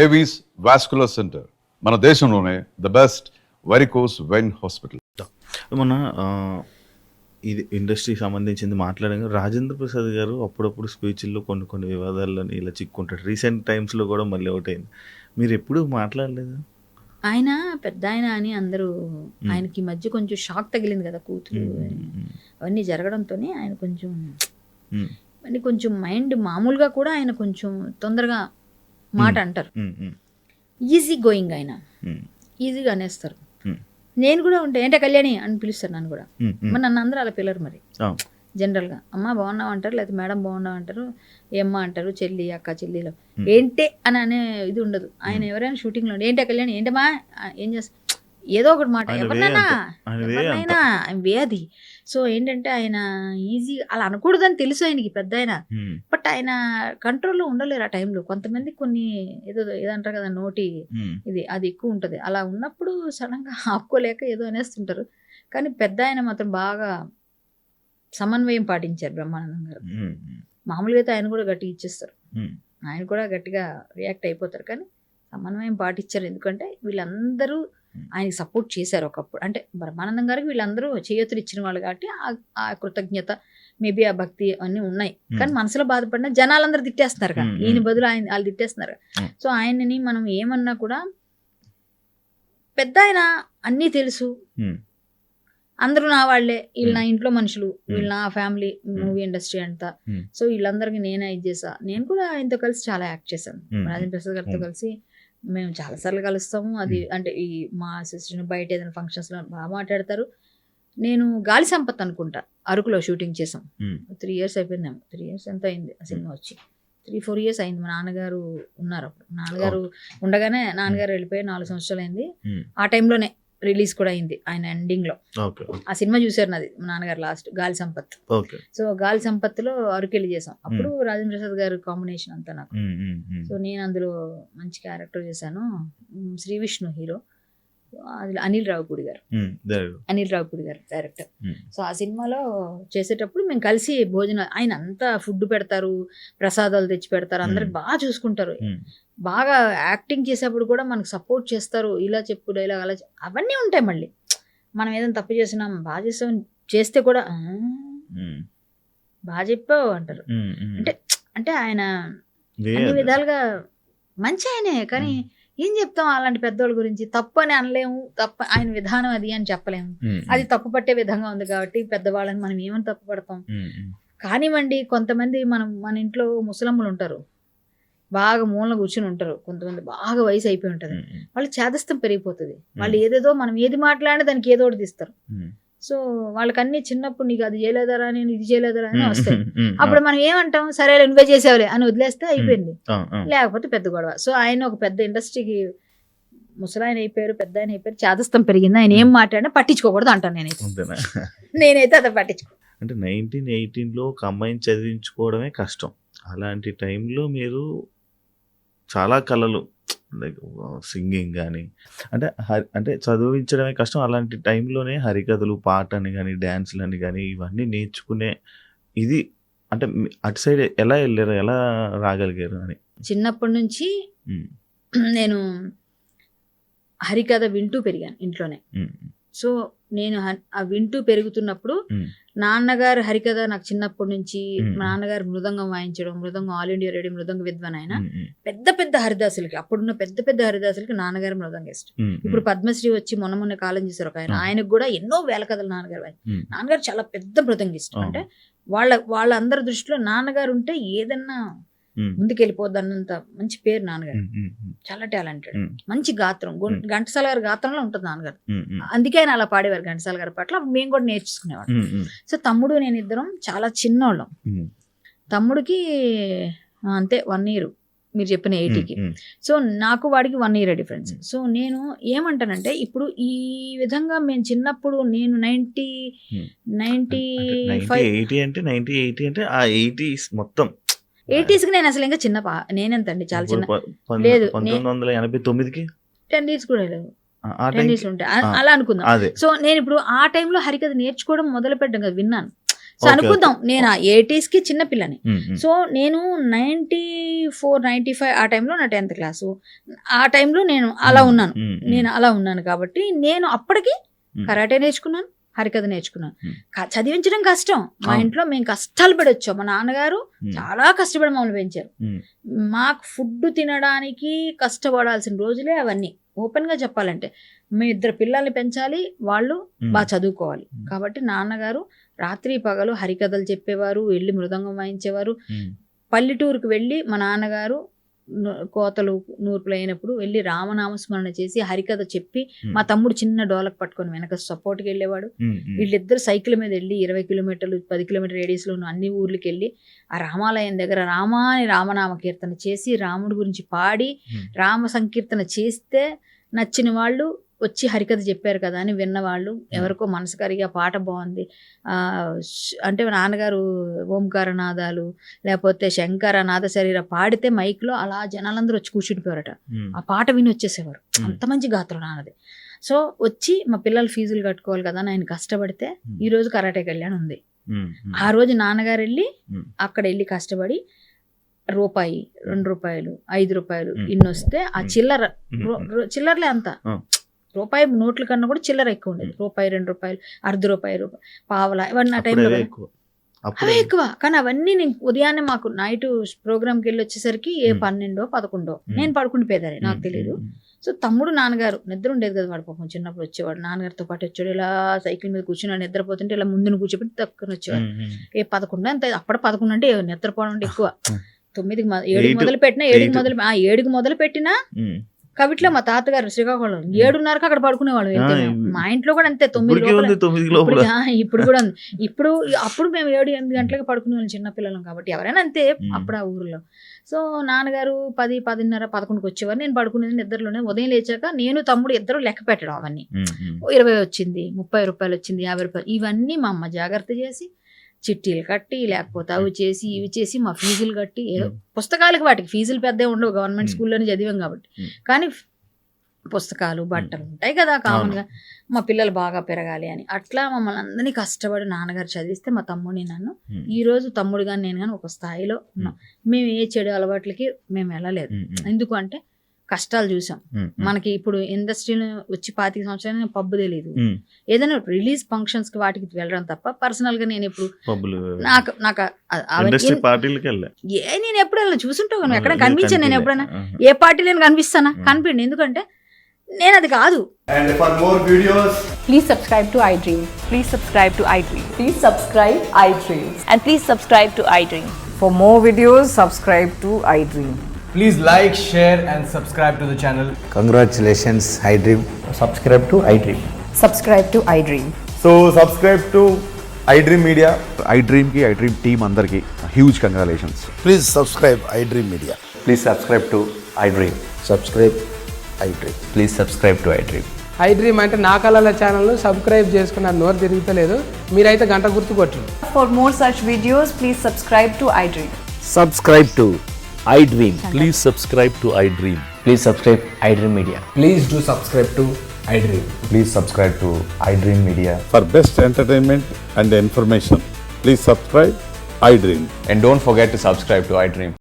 Avis vascular centre మన దేశంలోనే the best varicose vein hospital. మన ఇది ఇండస్ట్రీకి సంబంధించింది మాట్లాడాక రాజేంద్ర ప్రసాద్ గారు అప్పుడప్పుడు స్పీచ్ల్లో కొన్ని వివాదాలని ఇలా చిక్కుంటాడు. రీసెంట్ టైమ్స్లో కూడా మళ్ళీ ఒకటి అయింది. మీరు ఎప్పుడు మాట్లాడలేదు? ఆయన పెద్ద ఆయన అని అందరూ ఆయనకి మధ్య కొంచెం షాక్ తగిలింది కదా, కూతురు అవన్నీ జరగడంతోనే ఆయన కొంచెం అని కొంచెం మైండ్ మామూలుగా కూడా ఆయన కొంచెం తొందరగా మాట అంటారు. ఈజీ గోయింగ్ ఆయన, ఈజీగా అనేస్తారు. నేను కూడా ఉంటే ఏంటే కళ్యాణి అని పిలుస్తారు నన్ను కూడా. మరి నన్ను అందరూ అలా పిల్లరు మరి జనరల్గా. అమ్మ బాగున్నావు అంటారు, లేకపోతే మేడం బాగున్నావు అంటారు, ఏమ్మ అంటారు, చెల్లి అక్క చెల్లిలో ఏంటే అని అనే ఇది ఉండదు. ఆయన ఎవరైనా షూటింగ్లో ఏంటే కళ్యాణి ఏంటమ్మా ఏం చేస్తా ఏదో ఒకటి మాట ఎవరినైనా వే అది. సో ఏంటంటే ఆయన ఈజీ అలా అనకూడదని తెలుసు ఆయనకి, పెద్ద ఆయన. బట్ ఆయన కంట్రోల్లో ఉండలేరు ఆ టైంలో. కొంతమంది కొన్ని ఏదంటారు కదా నోటి ఇది అది ఎక్కువ ఉంటుంది. అలా ఉన్నప్పుడు సడన్గా ఆపుకోలేక ఏదో అనేస్తుంటారు. కానీ పెద్ద ఆయన మాత్రం బాగా సమన్వయం పాటించారు బ్రహ్మానందం గారు. మామూలుగా అయితే ఆయన కూడా గట్టిగా ఇచ్చేస్తారు, ఆయన కూడా గట్టిగా రియాక్ట్ అయిపోతారు. కానీ సమన్వయం పాటించారు. ఎందుకంటే వీళ్ళందరూ ఆయనకి సపోర్ట్ చేశారు ఒకప్పుడు. అంటే బ్రహ్మానందం గారికి వీళ్ళందరూ చేయూతలు ఇచ్చిన వాళ్ళు కాబట్టి ఆ కృతజ్ఞత మేబీ ఆ భక్తి అన్నీ ఉన్నాయి. కానీ మనసులో బాధపడిన జనాలందరూ తిట్టేస్తున్నారు కదా, ఈయన బదులు ఆయన వాళ్ళు తిట్టేస్తున్నారు. సో ఆయనని మనం ఏమన్నా కూడా పెద్ద ఆయన అన్నీ తెలుసు, అందరూ నా వాళ్ళే, వీళ్ళు నా ఇంట్లో మనుషులు, వీళ్ళు నా ఫ్యామిలీ, మూవీ ఇండస్ట్రీ అంతా. సో వీళ్ళందరికీ నేనే ఇది చేసా. నేను కూడా ఆయనతో కలిసి చాలా యాక్ట్ చేశాను. రాజేంద్ర ప్రసాద్ గారితో కలిసి మేము చాలాసార్లు కలుస్తాము. అది అంటే ఈ మా సిస్టర్ బయట ఏదైనా ఫంక్షన్స్లో బాగా మాట్లాడతారు. నేను గాలి సంపత్ అనుకుంటా అరకులో షూటింగ్ చేసాం. 3 years అయిపోయిందేమో, 3 years ఎంత అయింది ఆ సినిమా వచ్చి, 3-4 years అయింది. మా నాన్నగారు ఉన్నారు అప్పుడు. నాన్నగారు ఉండగానే నాన్నగారు వెళ్ళిపోయి 4 సంవత్సరాలు అయింది. ఆ టైంలోనే రిలీజ్ కూడా అయింది ఆయన ఎండింగ్ లో. ఆ సినిమా చూసారు నాది మా నాన్నగారు లాస్ట్, గాలి సంపత్. సో గాలి సంపత్లో అరకెళ్ళి చేసాం. అప్పుడు రాజేంద్ర ప్రసాద్ గారు కాంబినేషన్ అంతా నాకు. సో నేను అందులో మంచి క్యారెక్టర్ చేశాను. శ్రీ విష్ణు హీరో, అది అనిల్ రావుపూడి గారు డైరెక్టర్. సో ఆ సినిమాలో చేసేటప్పుడు మేము కలిసి భోజనం, ఆయన అంతా ఫుడ్ పెడతారు, ప్రసాదాలు తెచ్చి పెడతారు, అందరికి బాగా చూసుకుంటారు. బాగా యాక్టింగ్ చేసేప్పుడు కూడా మనకు సపోర్ట్ చేస్తారు. ఇలా చెప్పు డైలాగ్ అలా అవన్నీ ఉంటాయి. మళ్ళీ మనం ఏదైనా తప్పు చేసినాం, బాగా చేసాం చేస్తే కూడా బాగా చెప్పావు అంటారు. అంటే ఆయన అన్ని విధాలుగా మంచి ఆయనే. కానీ ఏం చెప్తాం అలాంటి పెద్దోళ్ళ గురించి, తప్పు అని అనలేము, తప్పు ఆయన విధానం అది అని చెప్పలేము. అది తప్పు పట్టే విధంగా ఉంది కాబట్టి పెద్దవాళ్ళని మనం ఏమని తప్పు పడతాం. కానివ్వండి, కొంతమంది మన ఇంట్లో ముసలమ్మలు ఉంటారు, బాగా మూలన కూర్చుని ఉంటారు. కొంతమంది బాగా వయసు అయిపోయి ఉంటుంది, వాళ్ళు చేదస్తం పెరిగిపోతుంది. వాళ్ళు ఏదేదో మనం ఏది మాట్లాడినా దానికి ఏదో ఒకటి తీస్తారు. సో వాళ్ళకన్నీ చిన్నప్పుడు నీకు అది చేయలేదరా, నేను ఇది చేయలేదరా అని వస్తాయి. అప్పుడు మనం ఏమంటాం, సరే నువ్వే చేసేవాలే అని వదిలేస్తే అయిపోయింది, లేకపోతే పెద్ద గొడవ. సో ఆయన ఒక పెద్ద ఇండస్ట్రీకి ముసలాయన అయిపోయారు, పెద్ద ఆయన అయిపోయారు, చేదస్తం పెరిగింది. ఆయన ఏం మాట్లాడినా పట్టించుకోకూడదు అంటాను నేనైతే అది పట్టించుకో. అంటే 1918లో ఒక అమ్మాయిని చదివించుకోవడమే కష్టం. అలాంటి టైంలో మీరు చాలా కళలు లైక్ సింగింగ్ కానీ అంటే చదివించడమే కష్టం. అలాంటి టైంలోనే హరికథలు, పాటని కానీ, డ్యాన్స్లని కానీ ఇవన్నీ నేర్చుకునే ఇది అంటే అటు సైడ్ ఎలా వెళ్ళారు, ఎలా రాగలిగారు అని? చిన్నప్పటి నుంచి నేను హరికథ వింటూ పెరిగాను ఇంట్లోనే. సో నేను ఆ వింటూ పెరుగుతున్నప్పుడు నాన్నగారు హరికథ నాకు చిన్నప్పటి నుంచి, మా నాన్నగారు మృదంగం వాయించడం, మృదంగం ఆల్ ఇండియా రేడియో మృదంగ విద్వాన్. ఆయన పెద్ద హరిదాసులకి, అప్పుడున్న పెద్ద హరిదాసులకి నాన్నగారు మృదంగ ఇష్టం. ఇప్పుడు పద్మశ్రీ వచ్చి మొన్న కాలం చేశారు ఒక ఆయన, ఆయనకు కూడా ఎన్నో వేల కథలు నాన్నగారు చాలా పెద్ద మృదంగ ఇష్టం. అంటే వాళ్ళందరి దృష్టిలో నాన్నగారు ఉంటే ఏదన్నా ముందుకెళ్ళిపోద్ది అన్నంత మంచి పేరు నాన్నగారు. చాలా టాలెంటెడ్, మంచి గాత్రం, ఘంటసాల గారి గాత్రంలో ఉంటుంది నాన్నగారు. అందుకే ఆయన అలా పాడేవారు ఘంటసాల గారి పట్ల. మేము కూడా నేర్చుకునేవాళ్ళం. సో తమ్ముడు నేను ఇద్దరం చాలా చిన్నోళ్ళం. తమ్ముడికి అంతే 1 year, మీరు చెప్పిన 80కి. సో నాకు వాడికి 1 year డిఫరెన్స్. సో నేను ఏమంటానంటే, ఇప్పుడు ఈ విధంగా మేము చిన్నప్పుడు నేను 1980 అంటే 1980 అంటే ఆ 80s మొత్తం 80s కి నేను అసలు ఇంకా చిన్న నేనెంతండి, చాలా చిన్న. లేదు 1989కి 10 years కూడా లేదు, 10 years ఉంటాయి అలా అనుకుందాం. సో నేను ఇప్పుడు ఆ టైంలో హరికథ నేర్చుకోవడం మొదలు పెట్టాను కదా, విన్నాను. సో అనుకుందాం నేను 80s కి చిన్న పిల్లని. సో నేను 94-95 ఆ టైంలో నా 10th క్లాసు. ఆ టైంలో నేను అలా ఉన్నాను కాబట్టి నేను అప్పటికి కరాటే నేర్చుకున్నాను, హరికథ నేర్చుకున్నాను. చదివించడం కష్టం. మా ఇంట్లో మేము కష్టాలు పడొచ్చాం. మా నాన్నగారు చాలా కష్టపడి మమ్మల్ని పెంచారు. మాకు ఫుడ్ తినడానికి కష్టపడాల్సిన రోజులే అవన్నీ. ఓపెన్ గా చెప్పాలంటే మేము 2 పిల్లల్ని పెంచాలి, వాళ్ళు బాగా చదువుకోవాలి. కాబట్టి నాన్నగారు రాత్రి పగలు హరికథలు చెప్పేవారు, వెళ్ళి మృదంగం వాయించేవారు. పల్లెటూరుకు వెళ్ళి మా నాన్నగారు కోతలు నూర్పులు అయినప్పుడు వెళ్ళి రామనామస్మరణ చేసి హరికథ చెప్పి మా తమ్ముడు చిన్న డోలకు పట్టుకొని వెనక సపోర్ట్కి వెళ్ళేవాడు. వీళ్ళిద్దరు సైకిల్ మీద వెళ్ళి 20 కిలోమీటర్లు 10 కిలోమీటర్ రేడియస్లో ఉన్న అన్ని ఊర్లకి వెళ్ళి ఆ రామాలయం దగ్గర రామాని రామనామ కీర్తన చేసి రాముడి గురించి పాడి రామ సంకీర్తన చేస్తే నచ్చిన వాళ్ళు వచ్చి హరికథ చెప్పారు కదా అని విన్నవాళ్ళు ఎవరికో మనసు కరిగి ఆ పాట బాగుంది అంటే నాన్నగారు ఓంకార నాదాలు లేకపోతే శంకర నాద శరీర పాడితే మైక్లో అలా జనాలందరూ వచ్చి కూర్చుండిపోయారట. ఆ పాట విని వచ్చేసేవారు. అంత మంచి గాత్రం నాన్నది. సో వచ్చి మా పిల్లలు ఫీజులు కట్టుకోవాలి కదా అని ఆయన కష్టపడితే ఈ రోజు కరాటే కళ్యాణ్ ఉంది. ఆ రోజు నాన్నగారు వెళ్ళి అక్కడ వెళ్ళి కష్టపడి రూపాయి, 2 రూపాయలు, 5 రూపాయలు ఇన్ని వస్తే ఆ చిల్లరలే అంతా రూపాయి నోట్ల కన్నా కూడా చిల్లర ఎక్కువ ఉండేది. రూపాయి, 2 రూపాయలు, అర్ధ రూపాయి, పావలా ఇవన్నీ ఆ టైంలో అవే ఎక్కువ. కానీ అవన్నీ నేను ఉదయాన్నే మాకు నైట్ ప్రోగ్రామ్కి వెళ్ళి వచ్చేసరికి 12-11 నేను పడుకుండిపోయేదాన్ని, నాకు తెలియదు. సో తమ్ముడు నాన్నగారు నిద్ర ఉండేది కదా, వాడు పాపం చిన్నప్పుడు వచ్చేవాడు నాన్నగారితో పాటు వచ్చాడు. ఇలా సైకిల్ మీద కూర్చుని నిద్రపోతుంటే ఇలా ముందును కూర్చోబెట్టి తక్కువ వచ్చేవాడు. 11 అంతే. అప్పుడు 11 అంటే నిద్రపోవడం అంటే ఎక్కువ. 9కి 7కి మొదలు పెట్టినా 7కి మొదలు పెట్టినా కవిట్లో మా తాతగారు శ్రీకాకుళం 7:30కి అక్కడ పడుకునేవాళ్ళు. మా ఇంట్లో కూడా అంతే 9 లోపల. ఇప్పుడు కూడా ఇప్పుడు అప్పుడు మేము 7-8 గంటలకి పడుకునేవాళ్ళం చిన్నపిల్లలం కాబట్టి ఎవరైనా అంతే అప్పుడు ఆ ఊరిలో. సో నాన్నగారు 10, 10:30, 11కి వచ్చేవారు. నేను పడుకునేది నిద్రలోనే. ఉదయం లేచాక నేను తమ్ముడు ఇద్దరు లెక్క పెట్టడం అవన్నీ 20 వచ్చింది, 30 రూపాయలు వచ్చింది, 50 రూపాయలు ఇవన్నీ మా అమ్మ జాగ్రత్త చేసి చిట్టీలు కట్టి లేకపోతే అవి చేసి ఇవి చేసి మా ఫీజులు కట్టి ఏదో పుస్తకాలకి వాటికి ఫీజులు పెద్ద ఉండవు, గవర్నమెంట్ స్కూల్లోనే చదివాం కాబట్టి. కానీ పుస్తకాలు బట్టలు ఉంటాయి కదా కామన్గా, మా పిల్లలు బాగా పెరగాలి అని అట్లా మమ్మల్ని అందరినీ కష్టపడి నాన్నగారు చదివిస్తే మా తమ్ముడిని నన్ను ఈ రోజు తమ్ముడు కానీ నేను కానీ ఒక స్థాయిలో ఉన్నాం. మేము ఏ చెడు అలవాట్లకి మేము వెళ్ళలేదు. ఎందుకు అంటే కష్టాలు చూసాం. మనకి ఇప్పుడు ఇండస్ట్రీలో వచ్చి 25 సంవత్సరాలు పబ్బు తెలియదు. ఏదైనా రిలీజ్ ఫంక్షన్స్ కి వాటికి వెళ్ళడం తప్ప పర్సనల్ గా నేను ఎప్పుడు నేను ఎప్పుడు వెళ్ళిన చూసుంటావు ఎక్కడ కనిపించాను. నేను ఎప్పుడైనా ఏ పార్టీలో కనిపిస్తానా? కనిపించండి. ఎందుకంటే నేను అది కాదు. And for more videos, please subscribe to iDream. Please subscribe to iDream. Please subscribe iDream. And please subscribe to iDream. For more videos, subscribe to iDream. please like, share and subscribe to the channel. Congratulations, iDream. Subscribe to iDream. Subscribe to iDream. So subscribe to iDream Media. iDream team అందరికి huge congratulations. Please subscribe iDream Media. Please subscribe to iDream. Subscribe iDream. Please subscribe to iDream. iDream అంటే నా కళల ఛానల్ను subscribe చేసుకున్న నోరు తిరుగుతలేదు, మీరైతే గంట గుర్తు కొట్టండి. For more such videos, please subscribe to iDream. Subscribe to iDream. Please subscribe to iDream. Please subscribe iDream Media. Please do subscribe to iDream. Please subscribe to iDream Media. For best entertainment and information, please subscribe iDream. And don't forget to subscribe to iDream.